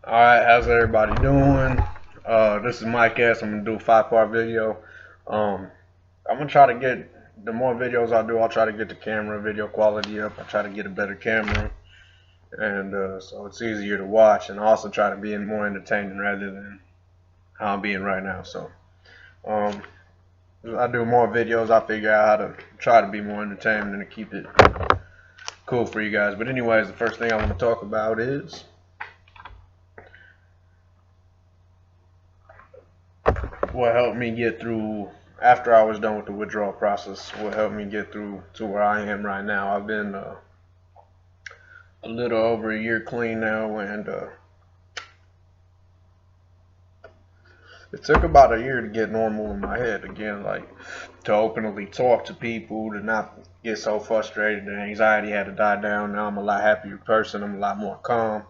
Alright, how's everybody doing? This is Mike S. I'm gonna do a 5-part video. Um, I'm gonna try to get the more videos I do, I'll try to get the camera video quality up. I try to get a better camera, and so it's easier to watch, and I also try to be more entertaining rather than how I'm being right now. So, um, I do more videos. I figure out how to try to be more entertaining and to keep it cool for you guys. But anyways, the first thing I want to talk about is what helped me get through after I was done with the withdrawal process. What helped me get through to where I am right now. I've been a little over a year clean now, and it took about a year to get normal in my head again, like to openly talk to people, to not get so frustrated. The anxiety had to die down. Now I'm a lot happier person. I'm a lot more calm.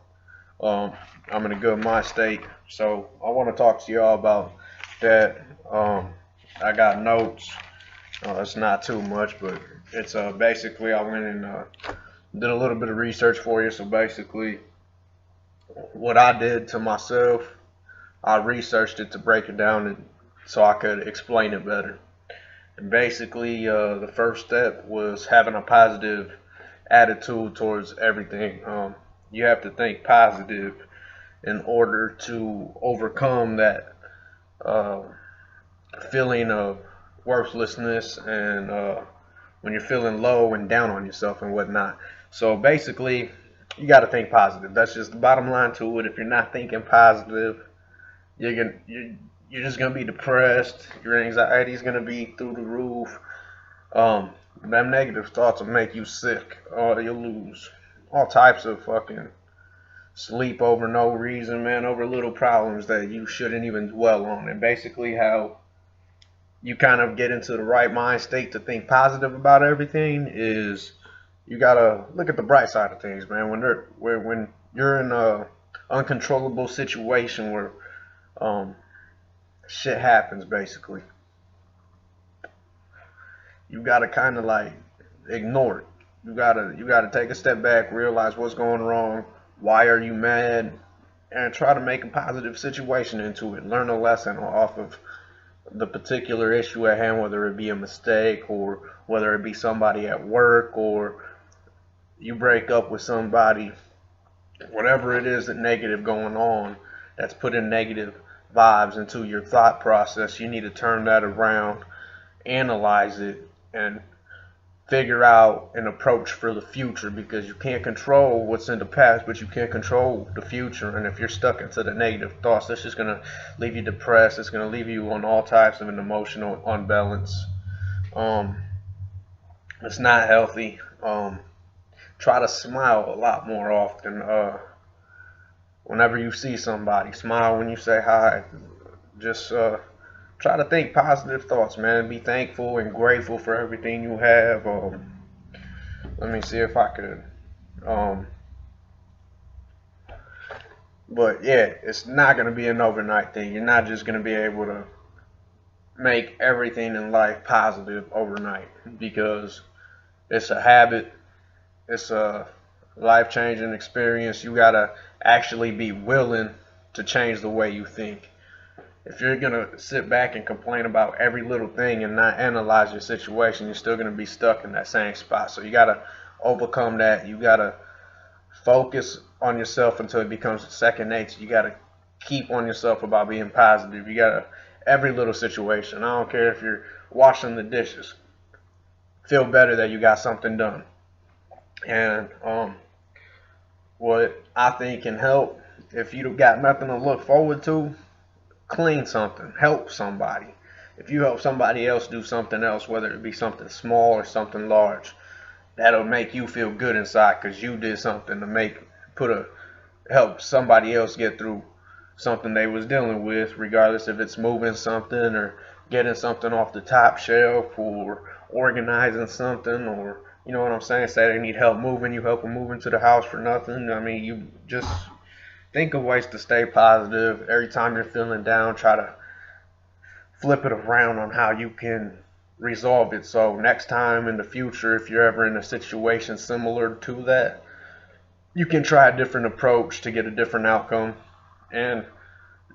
Um, I'm in a good mind state. So I want to talk to y'all about that. I got notes. It's not too much, but it's basically I went and did a little bit of research for you. So basically, what I did to myself, I researched it to break it down and so I could explain it better. And basically, the first step was having a positive attitude towards everything. You have to think positive in order to overcome that uh, feeling of worthlessness and when you're feeling low and down on yourself and whatnot. So basically, you got to think positive. That's just the bottom line to it. If you're not thinking positive, you're just gonna be depressed. Your anxiety is gonna be through the roof. Them negative thoughts will make you sick. You'll lose all types of fucking sleep over no reason, man, over little problems that you shouldn't even dwell on. And basically, how you kind of get into the right mind state to think positive about everything is you gotta look at the bright side of things, man. When you're in a uncontrollable situation where um, shit happens, basically, you gotta kind of like ignore it. You gotta take a step back, realize what's going wrong, why are you mad, and try to make a positive situation into it. Learn a lesson off of the particular issue at hand, whether it be a mistake or whether it be somebody at work or you break up with somebody, whatever it is that negative going on that's putting negative vibes into your thought process, you need to turn that around, analyze it, and figure out an approach for the future, because you can't control what's in the past, but you can control the future. And if you're stuck into the negative thoughts, that's just going to leave you depressed. It's going to leave you on all types of an emotional unbalance. Um, it's not healthy. Try to smile a lot more often. Whenever you see somebody, smile when you say hi. Just try to think positive thoughts, man. Be thankful and grateful for everything you have. Let me see if I could. Um, but yeah, it's not going to be an overnight thing. You're not just going to be able to make everything in life positive overnight, because it's a habit. It's a life-changing experience. You got to actually be willing to change the way you think. If you're gonna sit back and complain about every little thing and not analyze your situation, you're still gonna be stuck in that same spot. So you gotta overcome that. You gotta focus on yourself until it becomes second nature. You gotta keep on yourself about being positive. You gotta every little situation. I don't care if you're washing the dishes. Feel better that you got something done. And what I think can help, if you got nothing to look forward to, clean something, help somebody. If you help somebody else do something else, whether it be something small or something large, that'll make you feel good inside because you did something to help somebody else get through something they was dealing with, regardless if it's moving something or getting something off the top shelf or organizing something, or you know what I'm saying, say they need help moving, you help them move into the house for nothing. I mean, you just think of ways to stay positive. Every time you're feeling down, try to flip it around on how you can resolve it. So next time in the future, if you're ever in a situation similar to that, you can try a different approach to get a different outcome. And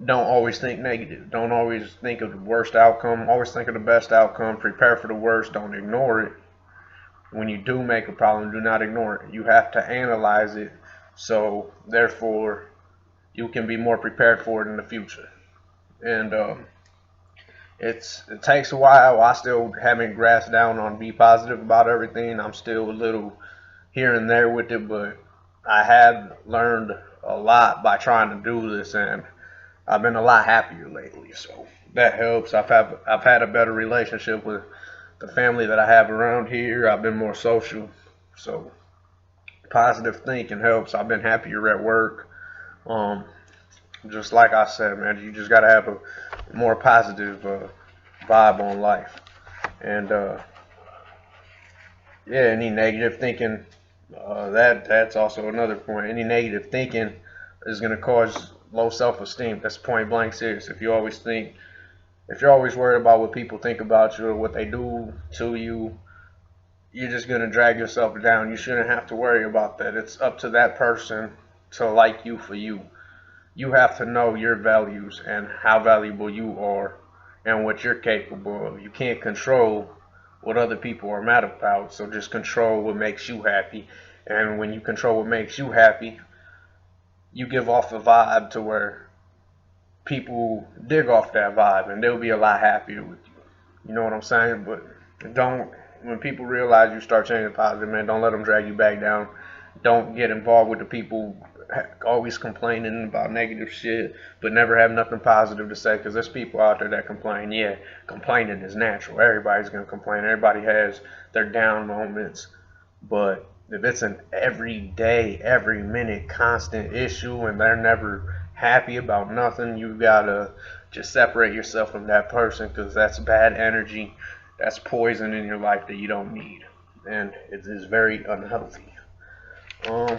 don't always think negative. Don't always think of the worst outcome. Always think of the best outcome. Prepare for the worst. Don't ignore it. When you do make a problem, do not ignore it. You have to analyze it, so therefore you can be more prepared for it in the future. And it takes a while. I still haven't grasped down on be positive about everything. I'm still a little here and there with it, but I have learned a lot by trying to do this, and I've been a lot happier lately. So that helps. I've had a better relationship with the family that I have around here. I've been more social, so positive thinking helps. I've been happier at work. Um, just like I said, man, you just gotta have a more positive vibe on life. And yeah, any negative thinking, that's also another point. Any negative thinking is gonna cause low self-esteem. That's point blank serious. If you're always worried about what people think about you or what they do to you, you're just gonna drag yourself down. You shouldn't have to worry about that. It's up to that person to like you for you. You have to know your values and how valuable you are and what you're capable of. You can't control what other people are mad about, so just control what makes you happy. And when you control what makes you happy, you give off a vibe to where people dig off that vibe and they'll be a lot happier with you. You know what I'm saying? But don't, when people realize you start changing positive, man, don't let them drag you back down. Don't get involved with the people always complaining about negative shit, but never have nothing positive to say. Because there's people out there that complain. Yeah, complaining is natural. Everybody's gonna complain. Everybody has their down moments. But if it's an everyday, every minute, constant issue, and they're never happy about nothing, you gotta just separate yourself from that person, because that's bad energy. That's poison in your life that you don't need, and it is very unhealthy. Um,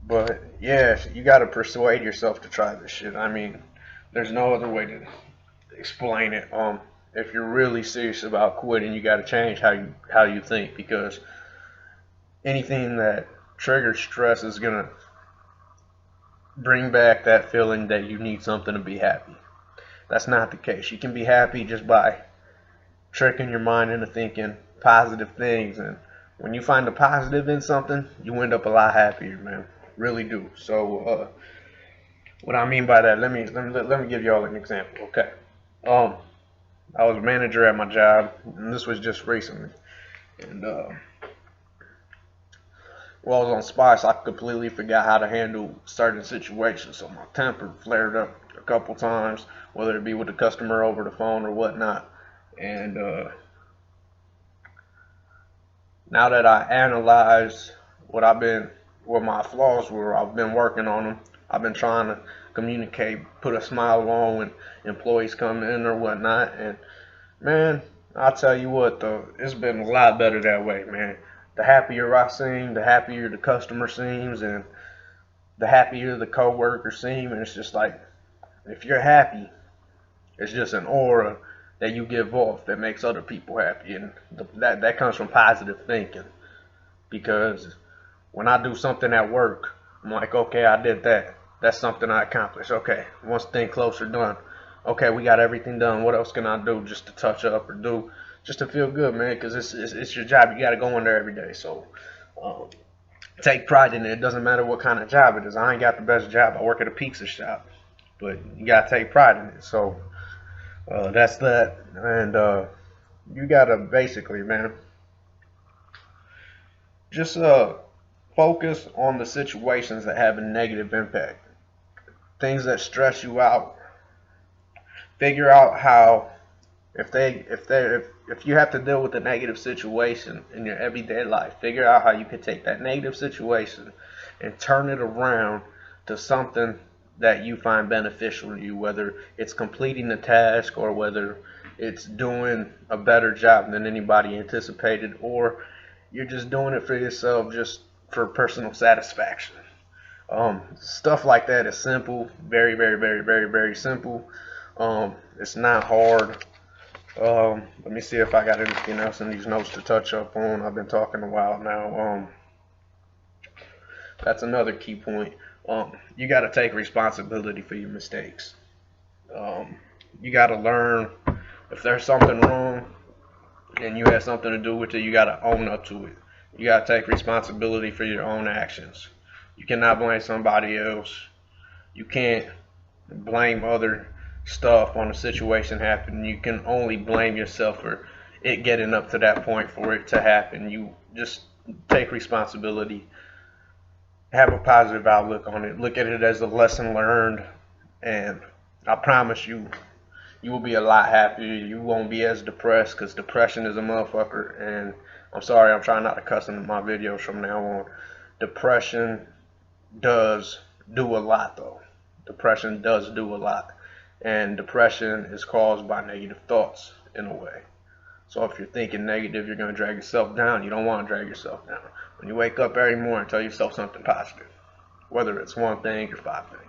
but yeah, you gotta persuade yourself to try this shit. I mean, there's no other way to explain it. If you're really serious about quitting, you gotta change how you think, because anything that triggers stress is gonna bring back that feeling that you need something to be happy. That's not the case. You can be happy just by tricking your mind into thinking positive things, and when you find the positive in something, you end up a lot happier, man. Really do. So, what I mean by that, let me give y'all an example. Okay, um, I was a manager at my job, and this was just recently, and while I was on Spice, I completely forgot how to handle certain situations, so my temper flared up a couple times, whether it be with the customer over the phone or whatnot. And now that I analyze what my flaws were, I've been working on them. I've been trying to communicate, put a smile on when employees come in or whatnot. And man, I'll tell you what though, it's been a lot better that way, man. The happier I seem, the happier the customer seems, and the happier the coworker seem. And it's just like, if you're happy, it's just an aura that you give off that makes other people happy, and that comes from positive thinking. Because when I do something at work, I'm like, okay, I did that. That's something I accomplished. Okay, one thing closer done. Okay, we got everything done. What else can I do just to touch up or do just to feel good, man? Because it's your job. You got to go in there every day. So um, take pride in it. It doesn't matter what kind of job it is. I ain't got the best job. I work at a pizza shop, but you got to take pride in it. So that's that. And you got to basically, man, just focus on the situations that have a negative impact. Things that stress you out. Figure out how, if you have to deal with a negative situation in your everyday life, figure out how you can take that negative situation and turn it around to something that you find beneficial to you, whether it's completing the task or whether it's doing a better job than anybody anticipated, or you're just doing it for yourself, just for personal satisfaction. Stuff like that is simple, very, very, very, very, very simple. It's not hard. Let me see if I got anything else in these notes to touch up on. I've been talking a while now. That's another key point. You got to take responsibility for your mistakes. You got to learn if there's something wrong and you had something to do with it, you got to own up to it. You got to take responsibility for your own actions. You cannot blame somebody else. You can't blame other stuff on a situation happening. You can only blame yourself for it getting up to that point for it to happen. You just take responsibility, have a positive outlook on it, look at it as a lesson learned, and I promise you, you will be a lot happier. You won't be as depressed because depression is a motherfucker. And I'm sorry, I'm trying not to cuss into my videos from now on. Depression does do a lot, though. Depression does do a lot. And depression is caused by negative thoughts in a way. So if you're thinking negative, you're going to drag yourself down. You don't want to drag yourself down. When you wake up every morning, tell yourself something positive, whether it's one thing or 5 things.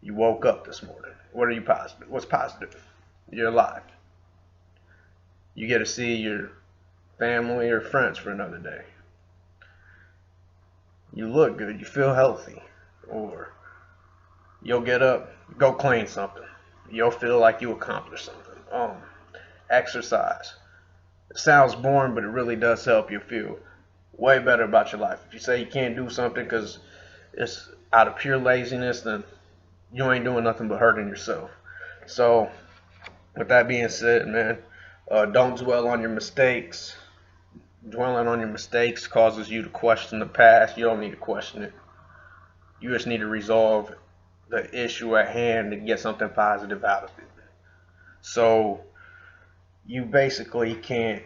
You woke up this morning. What are you positive? What's positive? You're alive. You get to see your family or friends for another day. You look good. You feel healthy. Or you'll get up, go clean something. You'll feel like you accomplished something. Exercise. It sounds boring, but it really does help you feel way better about your life. If you say you can't do something because it's out of pure laziness, then you ain't doing nothing but hurting yourself. So, with that being said, man, don't dwell on your mistakes. Dwelling on your mistakes causes you to question the past. You don't need to question it. You just need to resolve the issue at hand and get something positive out of it. So, you basically can't.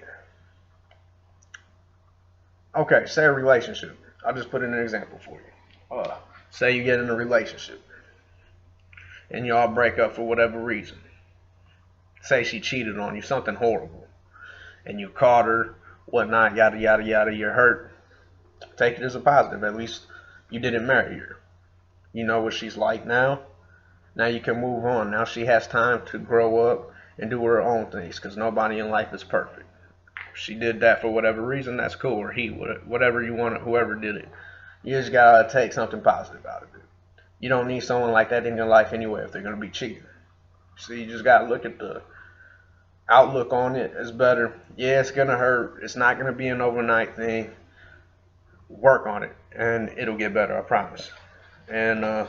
Okay, say a relationship. I'll just put in an example for you. Say you get in a relationship and y'all break up for whatever reason. Say she cheated on you, something horrible, and you caught her, whatnot, yada yada yada. You're hurt. Take it as a positive. At least you didn't marry her. You know what she's like now. Now you can move on. Now she has time to grow up and do her own things, because nobody in life is perfect. If she did that for whatever reason, that's cool. Or he, whatever you want, whoever did it. You just gotta take something positive out of it. You don't need someone like that in your life anyway if they're gonna be cheating. So you just gotta look at the outlook on it as better. Yeah, it's gonna hurt. It's not gonna be an overnight thing. Work on it, and it'll get better. I promise. And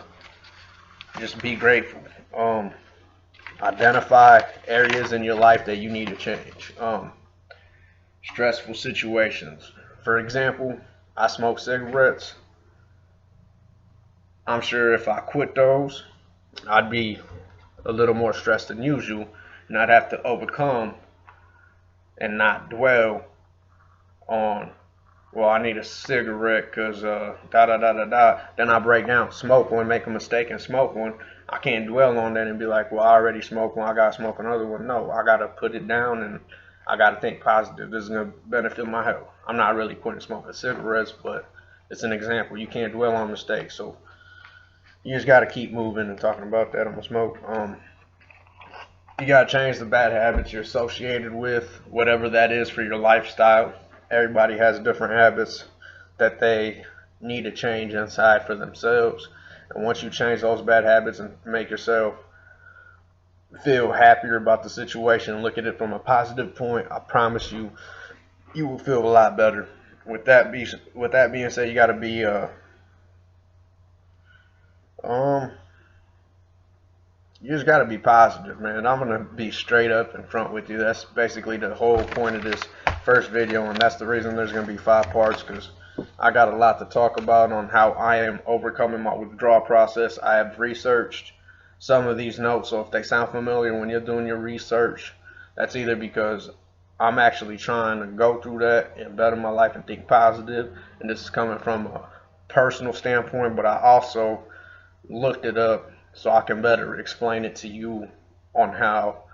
just be grateful. Identify areas in your life that you need to change. Stressful situations. For example, I smoke cigarettes. I'm sure if I quit those, I'd be a little more stressed than usual, and I'd have to overcome and not dwell on, well, I need a cigarette because da da da da da. Then I break down, smoke one, make a mistake and smoke one. I can't dwell on that and be like, well, I already smoked one, I gotta smoke another one. No, I gotta put it down and I gotta think positive. This is gonna benefit my health. I'm not really quitting smoking cigarettes, but it's an example. You can't dwell on mistakes, so you just gotta keep moving. And talking about that, I'm gonna smoke. You gotta change the bad habits you're associated with, whatever that is for your lifestyle. Everybody has different habits that they need to change inside for themselves. And once you change those bad habits and make yourself feel happier about the situation and look at it from a positive point, I promise you, you will feel a lot better. With that being said, you got to be you just got to be positive, man. I'm gonna be straight up in front with you. That's basically the whole point of this first video, and that's the reason there's gonna be 5 parts, because I got a lot to talk about on how I am overcoming my withdrawal process. I have researched some of these notes, so if they sound familiar when you're doing your research, that's either because I'm actually trying to go through that and better my life and think positive, and this is coming from a personal standpoint, but I also looked it up so I can better explain it to you on how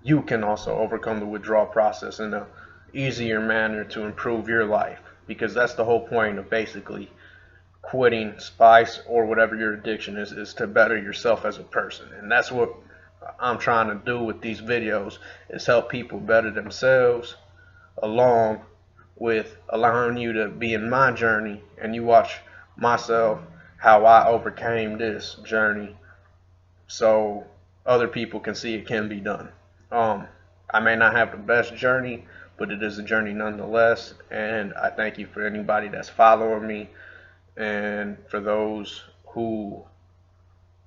you can also overcome the withdrawal process in a easier manner to improve your life, because that's the whole point of basically quitting spice or whatever your addiction is to better yourself as a person. And that's what I'm trying to do with these videos, is help people better themselves along with allowing you to be in my journey and you watch myself how I overcame this journey so other people can see it can be done. I may not have the best journey, but it is a journey nonetheless. And I thank you for anybody that's following me, and for those who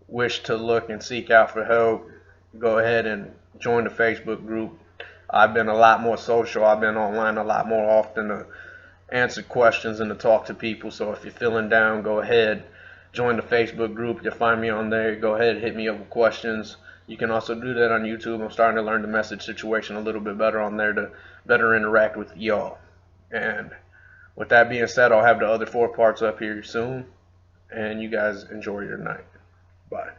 wish to look and seek out for help, go ahead and join the Facebook group. I've been a lot more social. I've been online a lot more often to answer questions and to talk to people. So if you're feeling down, go ahead, join the Facebook group. You'll find me on there. Go ahead, hit me up with questions. You can also do that on YouTube. I'm starting to learn the message situation a little bit better on there to better interact with y'all. And with that being said, I'll have the other 4 parts up here soon. And you guys enjoy your night. Bye.